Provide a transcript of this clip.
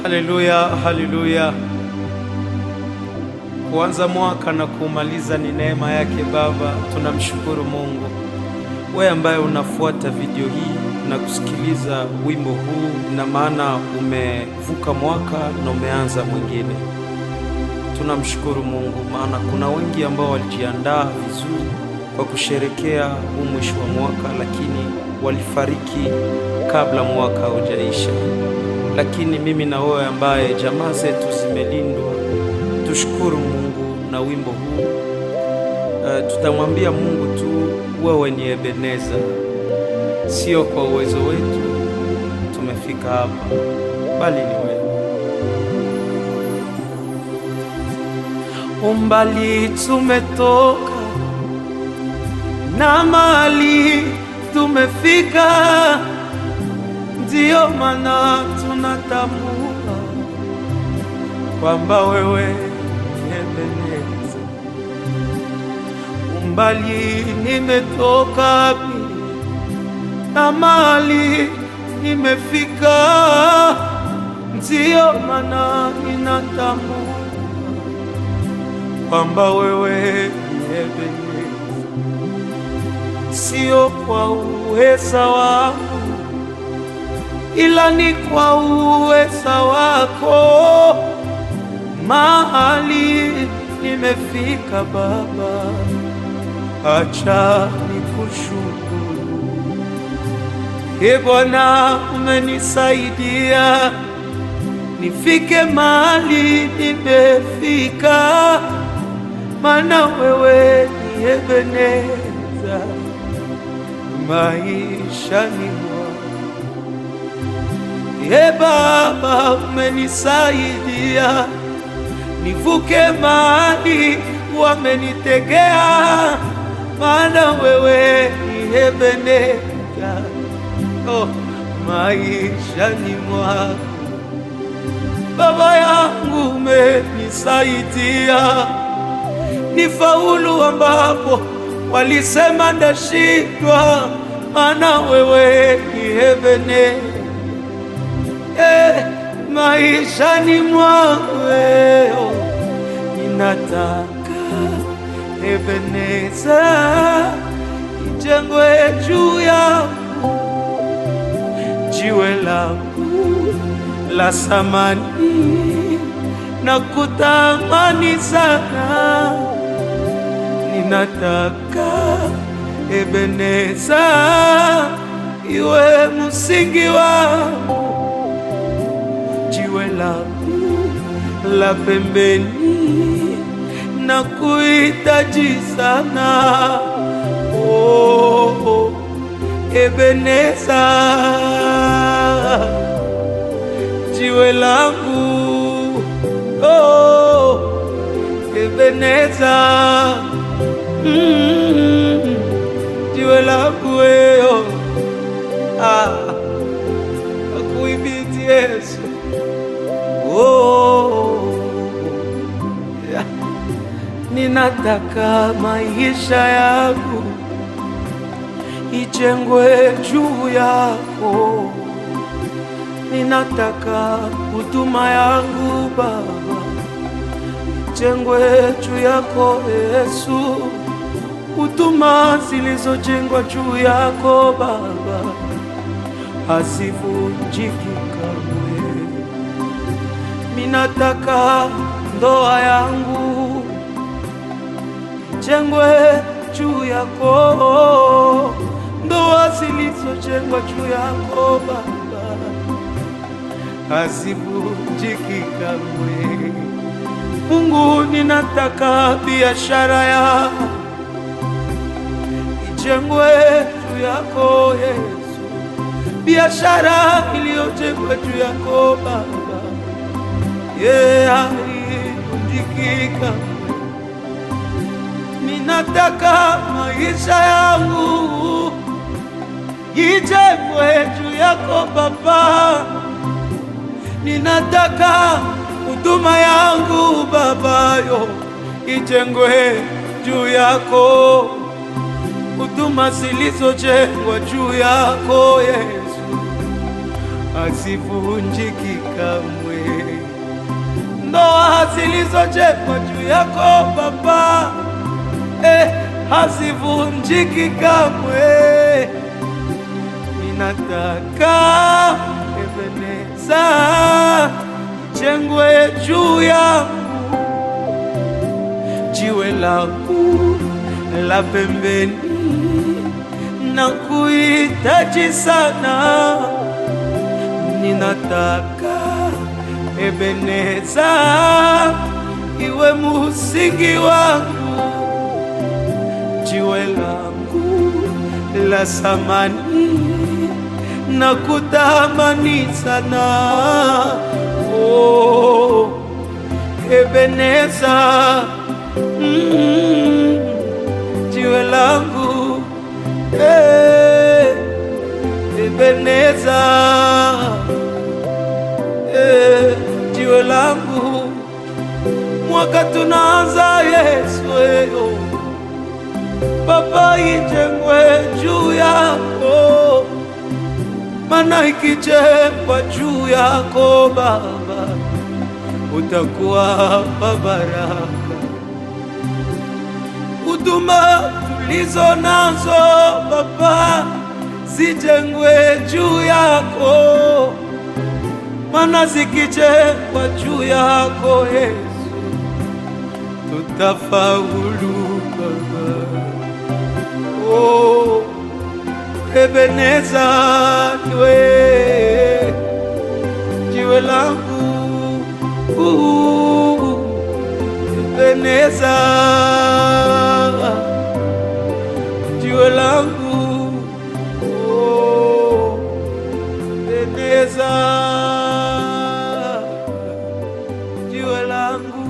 Haleluya, haleluya. Kuanza mwaka na kumaliza ni neema yake Baba. Tunamshukuru Mungu. Wewe ambaye unafuata video hii na kusikiliza wimbo huu, na maana umevuka mwaka na umeanza mwingine. Tunamshukuru Mungu, maana kuna wengi ambao walijiandaa vizuri kwa kusherekea huu mwisho wa mwaka, lakini walifariki kabla mwaka haujaisha. Lakini mimi na wewe ambaye jamaa zetu zimelindwa, tushukuru Mungu na wimbo huu. Tutamwambia Mungu tu, wewe ni Ebeneza. Sio kwa uwezo wetu tumefika hapa, bali ni wewe. Umbali tumetoka na mahali tumefika, ndio maana tunatambua kwamba wewe ni Ebeneza. Umbali nimetoka na mahali nimefika, ndio maana ninatambua kwamba wewe ni Ebeneza. Sio kwa uweza wangu, ila ni kwa uweza wako. Mahali nimefika Baba, acha nikushukuru. Bwana, umenisaidia nifike mahali nimefika, maana wewe ni Ebeneza maishani mwangu. Baba, umenisaidia nivuke mahali wamenitegea, maana wewe ni Ebeneza maishani mwangu. Baba yangu, umenisaidia nifaulu ambapo walisema ndashindwa, maana wewe ni Ebeneza maishani mwangu. Ninataka Ebeneza ijengwe juu yangu, jiwe langu la samani na kutamani sana. Ninataka Ebeneza iwe msingi wangu, jiwe langu la pembeni na kuhitaji sana. Oh, Ebeneza, jiwe langu. Oh, Ebeneza, jiwe langu wewe. Akuibiti Yesu. Oh, yeah. Ninataka maisha yangu ijengwe juu yako. Ninataka huduma yangu Baba ijengwe juu yako Yesu. Huduma zilizojengwa juu yako Baba hazivunjiki kamwe. Ninataka ndoa yangu ijengwe juu yako. Ndoa zilizojengwa juu yako Baba hazivunjiki kamwe. Mungu, ninataka biashara yangu ijengwe juu yako Yesu. Biashara iliyojengwa juu yako Baba haivunjiki kamwe. Ninataka maisha yangu ijengwe juu yako Baba. Ninataka huduma yangu Baba ijengwe juu yako. Huduma zilizojengwa juu yako Yesu hazivunjiki kamwe. Ndoa zilizojengwa juu yako Baba, hazivunjiki kamwe. Ninataka Ebeneza jengwe juu yangu, jiwe langu la pembeni, na kuhitaji sana. Ninataka Ebeneza iwe msingi wangu, jiwe langu la samani, na kutamani sana. Oh, Ebeneza, jiwe langu, Ebeneza, jiwe langu. Mwaka tunaanza Yesu, Baba, ijengwe juu yako, maana ikijengwa juu yako Baba, utakuwa baraka. Huduma tulizo nazo Baba, zijengwe juu yako, maana zikijengwa juu yako Yesu, tutafaulu Baba. Oh, Ebeneza niwe jiwe langu, Ebeneza jiwe langu, oh, Ebeneza jiwe langu.